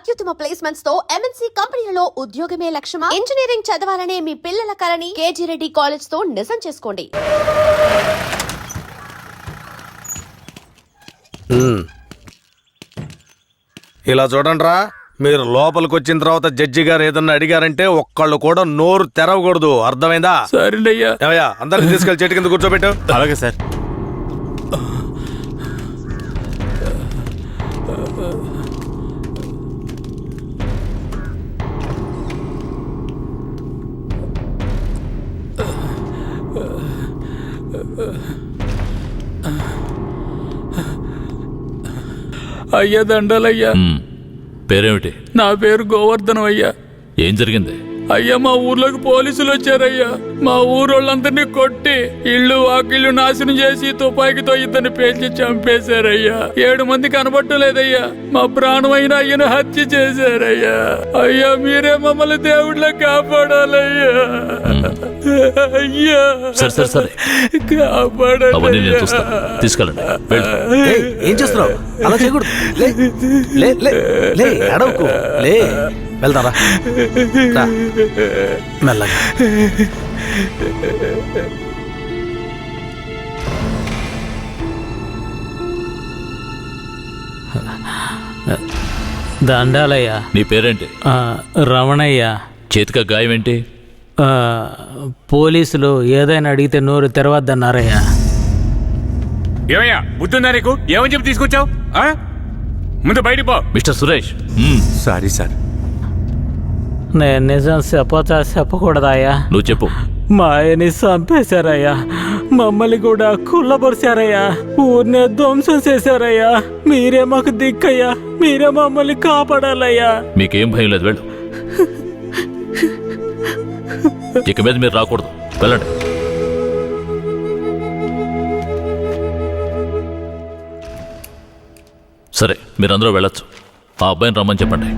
అత్యుత్తమ ప్లేస్మెంట్స్ తో ఎంఎన్సీ కంపెనీలలో ఉద్యోగమే లక్ష్యమా? ఇంజనీరింగ్ చదవాలనే మీ పిల్లల కలని కేజీ రెడ్డి కాలేజ్ తో నిజం చేసుకోండి. ఇలా చూడండిరా, మీరు లోపలికి వచ్చిన తర్వాత జడ్జి గారు ఏదన్నా అడిగారంటే ఒక్కళ్ళు కూడా నోరు తెరవకూడదు, అర్థమైందా? సరేనయ్యా. ఏమయ్యా, అందరిని తీసుకెళ్లి చెట్టు కింద కూర్చోబెట్టు. అలాగే సార్. అయ్యా దండాలయ్యా. పేరేమిటి? నా పేరు గోవర్ధనం అయ్యా. ఏం జరిగింది? అయ్యా, మా ఊర్లోకి పోలీసులు వచ్చారయ్యా. మా ఊరోళ్ళందరినీ కొట్టి ఇళ్ళు వాకిళ్ళు నాశనం చేసి తుపాకీతో ఇద్దరిని పేల్చి చంపేశారయ్యా. 7 మంది కనబట్టలేదయ్యా. మా ప్రాణమైన అయ్యను హత్య చేశారయ్యా. అయ్యా, మీరే మమ్మల్ని దేవుళ్ళ కాపాడాలయ్యా. అయ్యా కాపాడాలి. తీసుకెళ్ళండి. ఏం చేస్తున్నావు? అలా చేయకూడదు. అడవుకు లే, వెళ్తారా? మెల్లగా. దండాలయ్యా. నీ పేరేంటి? రమణయ్య. చేతిక గాయం ఏంటి? పోలీసులు ఏదైనా అడిగితే నోరు తెరవద్దన్నారయ్యా. ఏమయ్యా, బుద్ధుందా నీకు? ఏమని చెప్పి తీసుకొచ్చావు? ముందు బయటికి పో. మిస్టర్ సురేష్. Sorry sir. నేను నిజం చెప్పకూడదయ్యా. నువ్వు చెప్పు. మా ఆయన్ని చంపేశారయ్యా. మమ్మల్ని కూడా కుళ్ళబొరిశారయ్యా. ఊరినే ధ్వంసం చేశారయ్యా. మీరే మాకు దిక్కయ్యా. మీరే మమ్మల్ని కాపాడాలయ్యా. మీకేం భయం లేదు, వెళ్ళు. ఇక మీద మీరు రాకూడదు, వెళ్ళండి. సరే, మీరందరూ వెళ్ళొచ్చు. ఆ అబ్బాయిని రమ్మని చెప్పండి.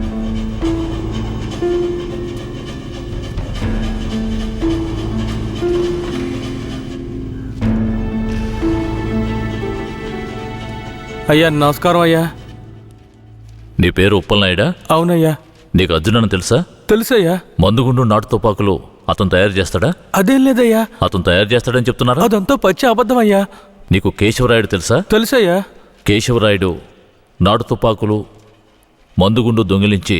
అయ్యా, నమస్కారం అయ్యా. నీ పేరు ఉప్పలనాయుడా? అవునయ్యా. నీకు అర్జునని తెలుసా? తెలుసయ్యా. మందుగుండు నాటు తుపాకులు అతను తయారు చేస్తాడా? అదేం లేదయ్యా. అతను తయారు చేస్తాడని చెప్తున్నారా? అదంతా పచ్చి అబద్ధం అయ్యా. నీకు కేశవరాయుడు తెలుసా? తెలుసయ్యా. కేశవరాయుడు నాటు తుపాకులు మందుగుండు దొంగిలించి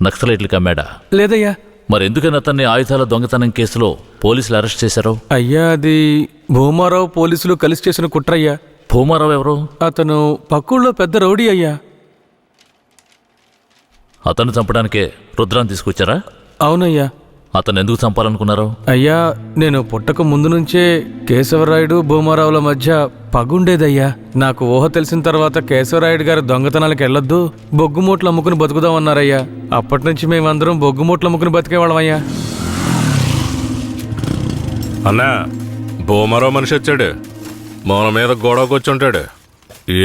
నక్సలైట్లకు అమ్మాడా? లేదయ్యా. మరెందుకని అతన్ని ఆయుధాల దొంగతనం కేసులో పోలీసులు అరెస్ట్ చేశారు? అయ్యా, అది భూమారావు పోలీసులు కలిసి చేసిన కుట్రయ్యా. భూమారావు ఎవరు? అతను పక్కూళ్ళో పెద్ద రౌడీ అయ్యా. అతన్ని చంపడానికే రుద్రాన్ని తీసుకొచ్చారా? అవునయ్యా. అతను ఎందుకు చంపాలనుకున్నారు? అయ్యా, నేను పుట్టక ముందు నుంచే కేశవరాయుడు భూమారావుల మధ్య పగుండేదయ్యా. నాకు ఊహ తెలిసిన తర్వాత కేశవరాయుడు గారు దొంగతనాలకు వెళ్ళొద్దు, బొగ్గుమూట్లు అమ్ముకుని బతుకుదామన్నారయ్యా. అప్పటి నుంచి మేమందరం బొగ్గుమూట్లు అమ్ముకుని బతికేవాళ్ళమయ్యా. అన్నా, భూమారావు మనిషి వచ్చాడు. మన మీద గొడవకు వచ్చి ఉంటాడు.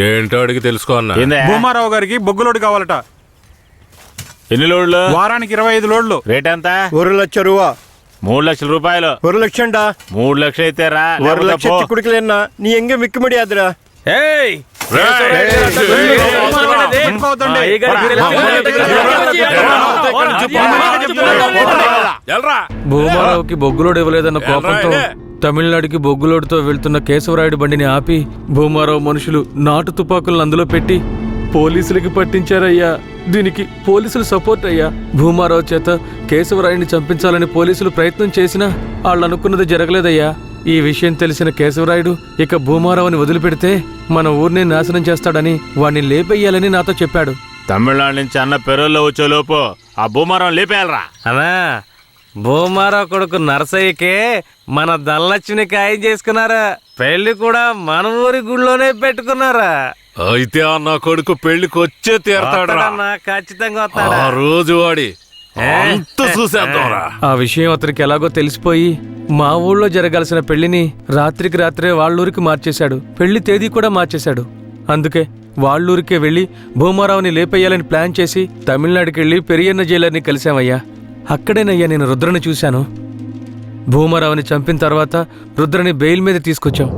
ఏంటో అడిగి తెలుసుకో అన్న. భూమారావు గారికి బొగ్గులోడు కావాలట. ఎన్ని లోడ్లు? వారానికి 25 లోడ్లు. రేట్ ఎంత? 1 లక్ష రూపా. 3 లక్షల రూపాయలు. 1 లక్షండా? 3 లక్షలు అయితే రా. 1 లక్ష చిక్కుడికిలేనా? నీ ఎంగే మిక్కి ముడియాదురా. భూమారావుకి బొగ్గులోడు ఇవ్వలేదన్న కోపంతో తమిళనాడుకి బొగ్గులోడుతో వెళ్తున్న కేశవరాయుడు బండిని ఆపి భూమారావు మనుషులు నాటు తుపాకులను అందులో పెట్టి పోలీసులకి పట్టించారయ్యా. దీనికి పోలీసులు సపోర్ట్ అయ్యా. భూమారావు చేత కేశవరాయుడిని చంపించాలని పోలీసులు ప్రయత్నం చేసినా వాళ్ళు అనుకున్నది జరగలేదయ్యా. ఈ విషయం తెలిసిన కేశవరాయుడు ఇక భూమారావుని వదిలిపెడితే మన ఊరిని నాశనం చేస్తాడని వాణ్ణి లేపేయాలని నాతో చెప్పాడు. తమిళనాడు నుంచి అన్న పెరోల్లో వచ్చే లోపు ఆ భూమారం లేపేయాలరా. అన్నా, భూమారావు కొడుకు నరసయ్యకే మన ధనలక్ష్మిని ఖాయం చేసుకున్నారా. పెళ్లి కూడా మన ఊరి గుడిలోనే పెట్టుకున్నారా. అయితే అన్న కొడుకు పెళ్లికి వచ్చే తీరతాడా? ఖచ్చితంగా ఆ రోజు వాడి చూసేద్దాంరా. ఆ విషయం అతనికి ఎలాగో తెలిసిపోయి మా ఊళ్ళో జరగాల్సిన పెళ్లిని రాత్రికి రాత్రే వాళ్ళూరికి మార్చేశాడు. పెళ్లి తేదీ కూడా మార్చేశాడు. అందుకే వాళ్ళూరికే వెళ్లి భూమారావుని లేపేయాలని ప్లాన్ చేసి తమిళనాడుకి వెళ్లి పెరియన్న జైలర్ని కలిశామయ్యా. అక్కడేనయ్యా నేను రుద్రని చూశాను. భూమారావుని చంపిన తర్వాత రుద్రని బెయిల్ మీద తీసుకొచ్చాం.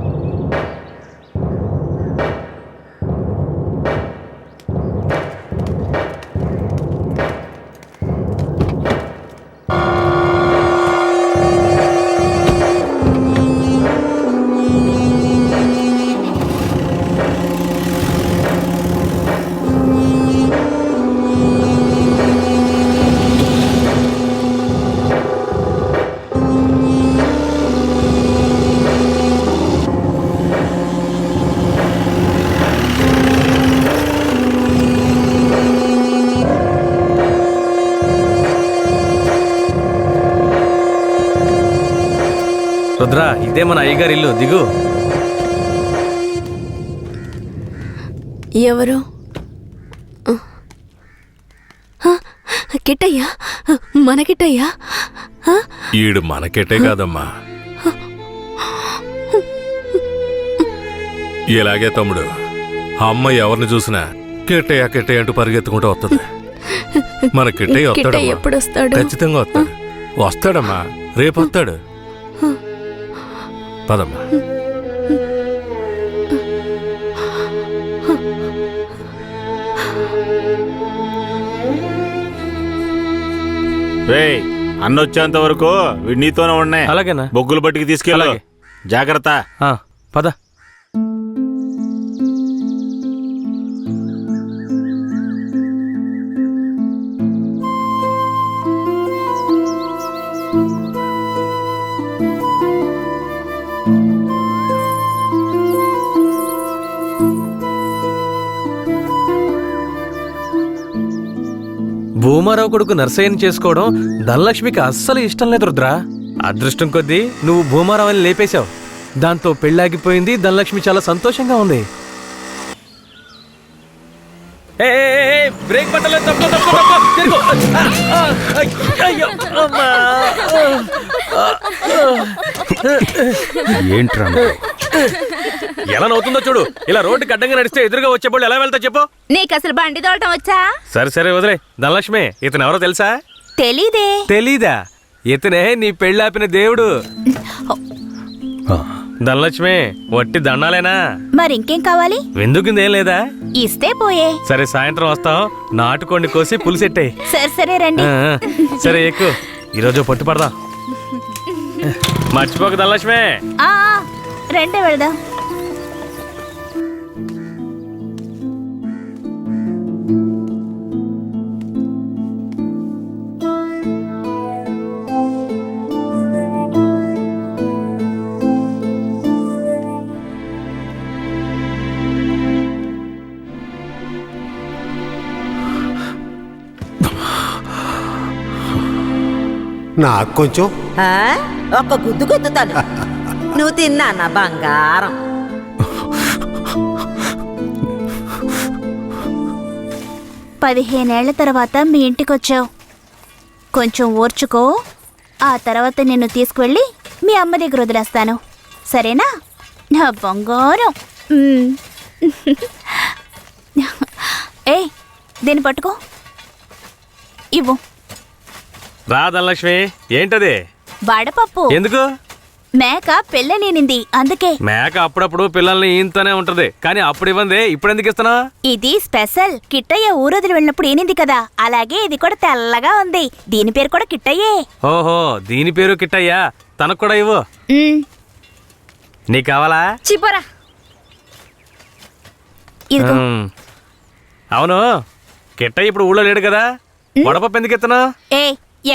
రుద్రా ఇదే మన అయ్యగారి ఇల్లు, దిగు. ఎవరు? కిట్టయ్యా, మన కిట్టయ్యా. ఈడు మనకెట్టే కాదమ్మా. ఇలాగే తమ్ముడు, అమ్మ ఎవరిని చూసినా కిట్టయ్య కిట్టయ్య అంటూ పరిగెత్తుకుంటూ వస్తుంది. మన కిట్టయ్య వస్తాడమ్మా, ఎప్పుడు వస్తాడు? ఖచ్చితంగా వస్తాడు. వస్తాడమ్మా, రేపు వస్తాడు. పదమ్మా. రేయ్ అన్నొచ్చేంత వరకు వీడు నీతోనే ఉన్నాయి. అలాగేనా? బొగ్గులు బట్టికి తీసుకెళ్ళు. అలాగే. జాగ్రత్త. పద. భూమారావు కొడుకు నర్సయ్యని చేసుకోవడం ధనలక్ష్మికి అస్సలు ఇష్టం లేదు రుద్రా. అదృష్టం కొద్దీ నువ్వు భూమారావుని లేపేశావు. దాంతో పెళ్ళాగిపోయింది. ధనలక్ష్మి చాలా సంతోషంగా ఉంది. బ్రేక్ పట్టలేదు. ఏంట్రా ఎలా నవ్వుతుందో చూడు. ఇలా రోడ్డుకి అడ్డంగా నడిస్తే ఎదురుగా వచ్చేప్పుడు ఎలా వెళ్తా చెప్పు. నీకు అసలు బండి తోడటం వచ్చా? సరే సరే వదిలే. ధనలక్ష్మి ఇతను ఎవరో తెలుసా? తెలీదే. తెలీదా? ఇతనే నీ పెళ్ళాపిన దేవుడు. ధనలక్ష్మి వట్టి దండాలేనా? మరింకేం కావాలి? విందుకుందేం లేదా? ఇస్తే పోయే. సరే సాయంత్రం వస్తాం. నాటుకోండి కోసి పులిసెట్టాయి. సరే సరే రండి. సరే ఎక్కువ. ఈరోజు పట్టు పడదాం. మర్చిపోక ధనలక్ష్మి. ఆ, రండి వెళదాం. నాకు కొంచెం ఒక్క గుద్దు గుద్దుతాను. నువ్వు తిన్నా నా బంగారం. పదిహేనేళ్ల తర్వాత మీ ఇంటికొచ్చావు. కొంచెం ఓర్చుకో. ఆ తర్వాత నిన్ను తీసుకువెళ్ళి మీ అమ్మ దగ్గర వదిలేస్తాను. సరేనా నా బంగారం? ఏ దీన్ని పట్టుకో. ఇవ్వు. రా ధనలక్ష్మి. ఏంటది? వడపప్పు. ఎందుకు? మేక పెళ్ళనేనింది అందుకే. మేక అప్పుడప్పుడు పిల్లల్ని ఈయంతోనే ఉంటది, కానీ అప్పుడు ఇవ్వండి. ఇప్పుడు ఎందుకు ఇస్తున్నా? ఇది స్పెషల్. కిట్టయ్య ఊరొదిలి వెళ్ళినప్పుడు ఏనింది కదా, అలాగే ఇది కూడా తెల్లగా ఉంది. దీని పేరు కూడా కిట్టయ్యే. ఓహో, దీని పేరు కిట్టయ్యా. తనకు కూడా ఇవ్వు. నీకు కావాలా? చిపోరా. అవును, కిట్టయ్య ఇప్పుడు ఊళ్ళో లేడు కదా, వడపప్పు ఎందుకు ఇస్తున్నా? ఏ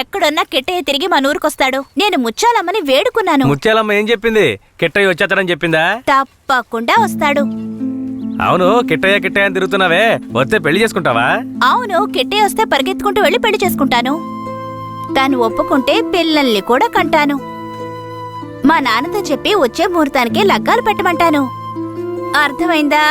ఎక్కడున్నా కిట్టయ్య తిరిగి మన ఊరికొస్తాడు. నేను ముచ్చాలమ్మని వేడుకున్నాను. ముత్యాలమ్మ ఏం చెప్పింది? కిట్టయ్య వచ్చేస్తాడని చెప్పిందా? తప్పకుండా వస్తాడు. అవును, కిట్టయ్య కిట్టయ్య అని తిరుగుతున్నావే, వస్తే పెళ్లి చేసుకుంటావా? అవును, కిట్టయ్య వస్తే పరిగెత్తుకుంటూ వెళ్ళి పెళ్లి చేసుకుంటాను. తాను ఒప్పుకుంటే పిల్లల్ని కూడా కంటాను. మా నాన్నతో చెప్పి వచ్చే ముహూర్తానికి లగ్గాలు పెట్టమంటాను. అర్థమైందా?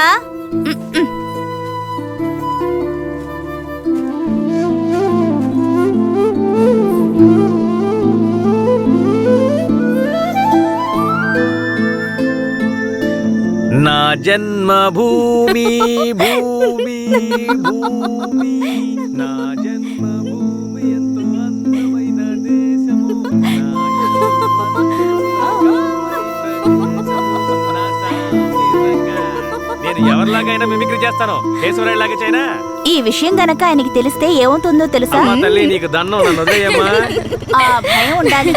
నా జన్మభూమి భూమి భూమి నా జన్మభూమి ఎంతో అందమైన దేశము. నేను ఎవరిలాగైనా మిమిక్రీ చేస్తాను, కేశవరాయులాగా చేయనా? ఈ విషయం గనక ఆయనకి తెలిస్తే ఏమవుతుందో తెలుసా? తల్లి నీకు దండం, నన్ను వదిలేయమ్మా. ఆ భయం ఉండాలి.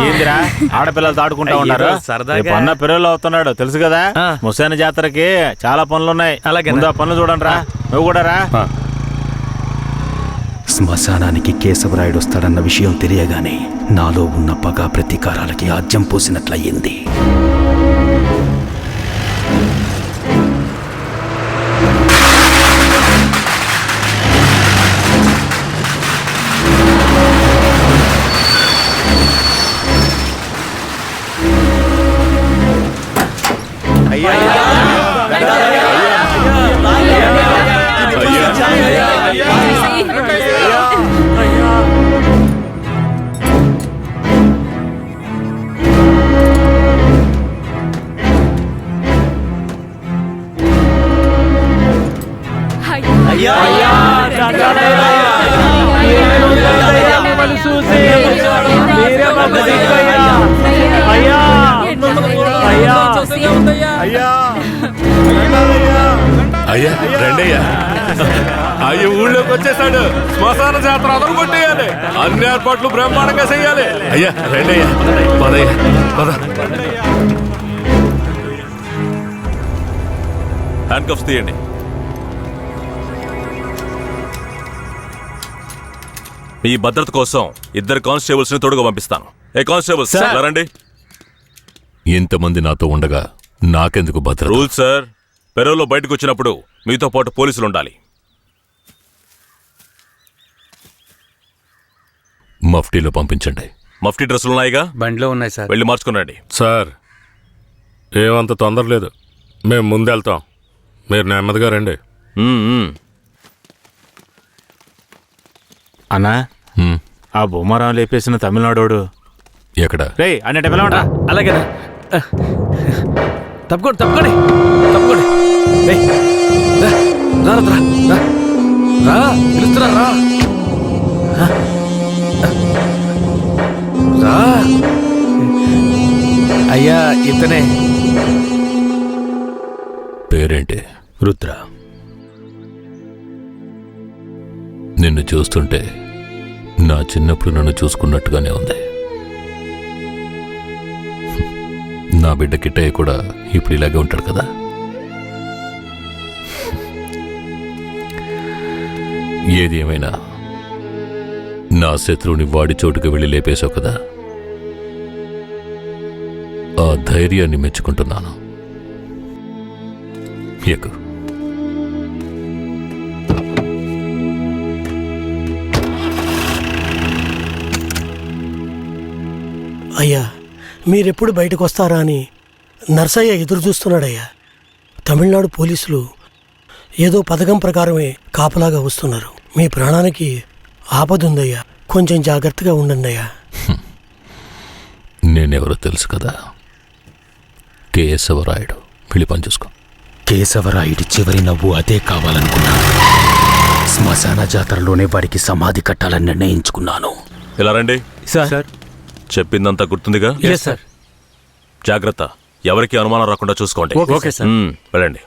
ఏందిరా ఆడపిల్లలతో ఆడుకుంటా ఉన్నారు? సరదాగా అన్న పిల్లలు అవుతున్నాడు తెలుసు కదా. ముసాని జాతరకి చాలా పనులున్నాయి. ముందు ఆ పనులు చూడండి రా. నువ్వు కూడా రా. శ్మశానానికి కేశవరాయుడు వస్తాడన్న విషయం తెలియగానే నాలో ఉన్న పగ ప్రతీకారాలకి ఆజ్యం పోసినట్లయింది. అయ్యా రండి అయ్యా. అయ్యి ఊళ్ళోకి వచ్చేసాడు. శ్మశాన జాతర అదలు కొట్టేయాలి. అన్ని ఏర్పాట్లు బ్రహ్మాండంగా చెయ్యాలి. అయ్యా రండి అయ్యా. పదయ్యా పద. హ్యాండ్ కప్స్ తీయండి. మీ భద్రత కోసం 2 కానిస్టేబుల్స్ ని తోడుగా పంపిస్తాను. ఏ కానిస్టేబుల్స్ రండి. ఇంతమంది నాతో ఉండగా నాకెందుకు భద్రత? రూల్ సార్, పెరోలో బయటకు వచ్చినప్పుడు మీతో పాటు పోలీసులు ఉండాలి. మఫ్టీలో పంపించండి. మఫ్టీ డ్రెస్సులు ఉన్నాయిగా? బండిలో ఉన్నాయి సార్. వెళ్ళి మార్చుకునండి. సార్ ఏమంత తొందర లేదు. మేము ముందెళ్తాం, మీరు నెమ్మదిగా రండి. అన్నా హ్మ్. ఆ భూమారావు లేపేసిన తమిళనాడోడు ఎక్కడ? రే అన్నట్టు పిలవండి. అలాగేనా? తప్పుకోండి తప్పుకోండి తప్పుకోండి. ఏయ్, రా, రా, రా, రా, రా, పిలుస్తున్నా రా. రా. అయ్యా ఇతనే. పేరేంటి? రుద్ర. నిన్ను చూస్తుంటే నా చిన్నప్పుడు నన్ను చూసుకున్నట్టుగానే ఉంది. నా బిడ్డ కిట్టయ్య కూడా ఇప్పుడు ఇలాగే ఉంటాడు కదా. ఏది ఏమైనా నా శత్రువుని వాడి చోటుకు వెళ్ళి లేపేశావు కదా, ఆ ధైర్యాన్ని మెచ్చుకుంటున్నాను. ఎక్కు. అయ్యా మీరెప్పుడు బయటకు వస్తారా అని నర్సయ్య ఎదురు చూస్తున్నాడయ్యా. తమిళనాడు పోలీసులు ఏదో పథకం ప్రకారమే కాపలాగా వస్తున్నారు. మీ ప్రాణానికి ఆపదుందయ్యా, కొంచెం జాగ్రత్తగా ఉండండి అయ్యా. నేనెవరో తెలుసు కదా, కేశవరాయుడు. వెళ్ళి పని చూసుకో. కేశవరాయుడి చివరి నవ్వు అదే కావాలనుకున్నాను. శ్మశాన జాతరలోనే వాడికి సమాధి కట్టాలని నిర్ణయించుకున్నాను. ఇలా రండి. సార్ చెప్పిందంతా గుర్తుందిగా? సార్. జాగ్రత్త, ఎవరికి అనుమానం రాకుండా చూసుకోండి. Okay sir. వెళ్ళండి.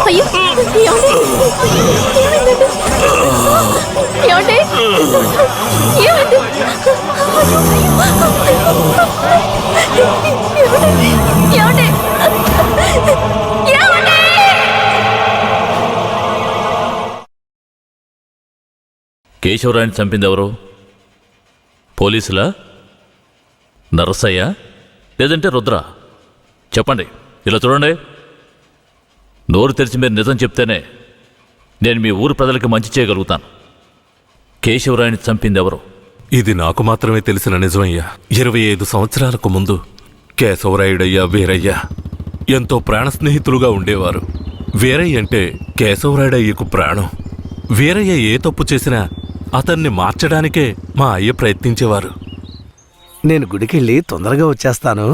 అయ్యో ఏమండి ఏమండి ఏమండి ఏమండి కేశవరాయని చంపింది ఎవరు? పోలీసులా, నరసయ్య, లేదంటే రుద్ర? చెప్పండి. ఇలా చూడండి, నోరు తెరిచి మీరు నిజం చెప్తేనే నేను మీ ఊరు ప్రజలకి మంచి చేయగలుగుతాను. కేశవరాయని చంపింది ఎవరు? ఇది నాకు మాత్రమే తెలిసిన నిజమయ్యా. 25 సంవత్సరాలకు ముందు కేశవరాయుడయ్యా, వీరయ్య ఎంతో ప్రాణ స్నేహితులుగా ఉండేవారు. వీరయ్య అంటే కేశవరాయుడయ్యకు ప్రాణం. వీరయ్య ఏ తప్పు చేసినా అతన్ని మార్చడానికే మా అయ్య ప్రయత్నించేవారు. నేను గుడికెళ్ళి తొందరగా వచ్చేస్తాను,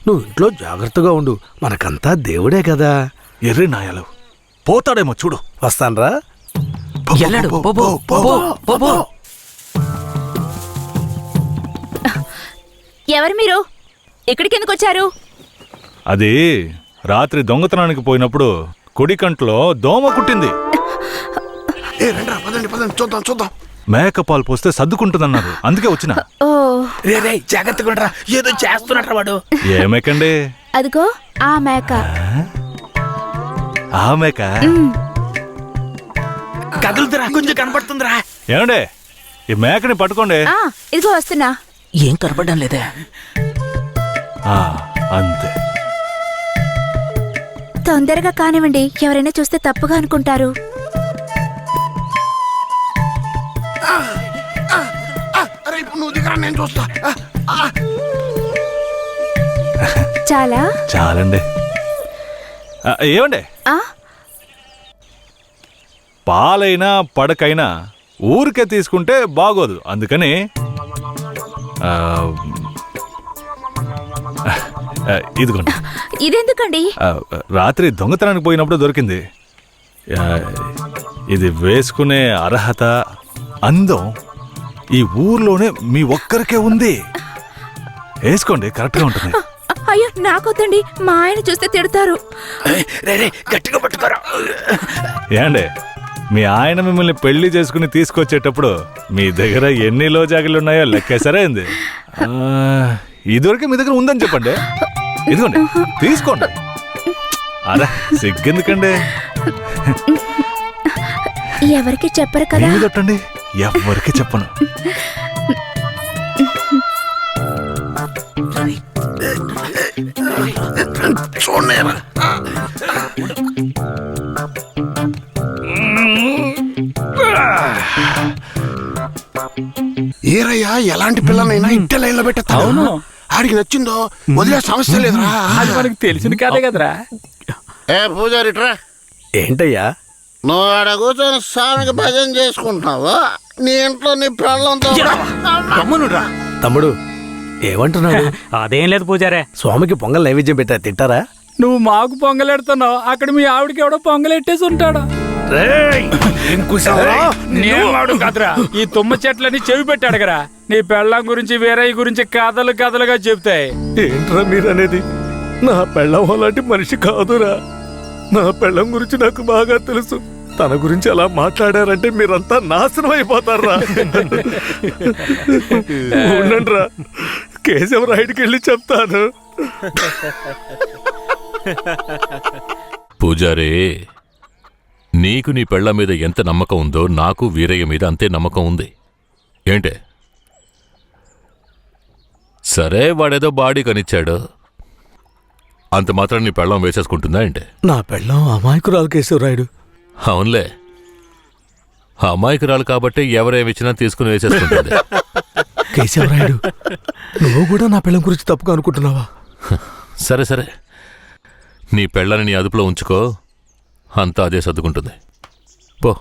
నువ్వు ఇంట్లో జాగ్రత్తగా ఉండు, మనకంతా దేవుడే కదా. ఎర్రి నాయాలు పోతాడేమో చూడు. వస్తాన్రా. ఎవరు మీరు? ఇక్కడికి ఎందుకు వచ్చారు? అది రాత్రి దొంగతనానికి పోయినప్పుడు కుడి కంట్లో దోమ కుట్టింది. చూద్దాం. మేకపాలు పోస్తే సర్దుకుంటుందన్నారు, అందుకే వచ్చిన. ఓ, జాగ్రత్తగా ఏదో చేస్తున్నట్రా వాడు. ఏ మేకండి? అదిగో ఆ మేక. ఆ మేక కదులుతురా, కొంచెం కనపడుతుందిరా. ఏమండే, ఈ మేకని పట్టుకోండి. ఇదిగో వస్తున్నా. ఏం కనపడడం లేదే. అంతే. తొందరగా కానివ్వండి, ఎవరైనా చూస్తే తప్పుగా అనుకుంటారు. నేను చూస్తా. చాలా చాలండి. ఏమండే, పాలైనా పడకైనా ఊరికే తీసుకుంటే బాగోదు, అందుకని ఇదిగోండి. ఇదెందుకండి? రాత్రి దొంగతనానికి పోయినప్పుడు దొరికింది. ఇది వేసుకునే అర్హత, అందం ఈ ఊర్లోనే మీ ఒక్కరికే ఉంది. వేసుకోండి, కరెక్ట్గా ఉంటుంది. అయ్యో నాకొద్దండి, మా ఆయన చూస్తే తిడతారు. గట్టిగా పట్టుకోరా. ఏండే, మీ ఆయన మిమ్మల్ని పెళ్లి చేసుకుని తీసుకొచ్చేటప్పుడు మీ దగ్గర ఎన్ని లోజాగిలు ఉన్నాయో లెక్కేసరే అయింది. ఇదివరకే మీ దగ్గర ఉందని చెప్పండి. ఇదిగోండి, తీసుకోండి. అరే సిగ్గెందుకండి? ఎవరికి చెప్పరు కదా. కొట్టండి, ఎవరికి చెప్పను. ఏరయ్యా, ఎలాంటి పిల్లనైనా ఇంటి లైన్లో పెట్టేస్తాను. అవును, ఆడికి నచ్చిందో వదిలే సమస్య లేదురా. అది మనకి తెలిసిన కదే కదరా. ఏ పూజారిట్రా, ఏంటయ్యా? నువ్వు ఆడ కూర్చొని స్వామికి భజన చేసుకుంటున్నావు, నీ ఇంట్లో నీ పిల్లలతో. తమ్ముడు ఏమంటున్నాడు? అదేం లేదు పూజారే. స్వామికి పొంగల్ నైవేద్యం పెట్టా, తింటారా? నువ్వు మాకు పొంగలెడుతున్నావు, అక్కడ మీ ఆవిడకి ఎవడో పొంగలెట్టేసి ఉంటాడు. నేను వాడు కదరా, ఈ తుమ్మ చెట్లని చెవి పెట్టాడు కదా. నీ పెళ్ళం గురించి వీరయ్య గురించి కథలు కథలుగా చెప్తాయి. ఏంట్రా మీరనేది? నా పెళ్ళం అలాంటి మనిషి కాదురా. నా పెళ్ళం గురించి నాకు బాగా తెలుసు. తన గురించి అలా మాట్లాడారంటే మీరంతా నాశనం అయిపోతారా. ఉండండిరా, కేశవరాయుడికి వెళ్ళి చెప్తాను. పూజారే, నీకు నీ పెళ్ళ మీద ఎంత నమ్మకం ఉందో నాకు వీరయ్య మీద అంతే నమ్మకం ఉంది. ఏంటే? సరే, వాడేదో బాడీ కనిచ్చాడు, అంత మాత్రం నీ పెళ్ళం వేసేసుకుంటుందా ఏంటే? నా పెళ్ళం అమాయకురాలు కేశవరాయుడు. అవునులే, అమాయకురాలు కాబట్టి ఎవరేమిచ్చినా తీసుకుని వేసేసుకుంటుంది. కేశవరాయుడు, నువ్వు కూడా నా పెళ్ళం గురించి తప్పుగా అనుకుంటున్నావా? సరే సరే, నీ పెళ్ళని నీ అదుపులో ఉంచుకో, అంతా అదే సర్దుకుంటుంది. పో.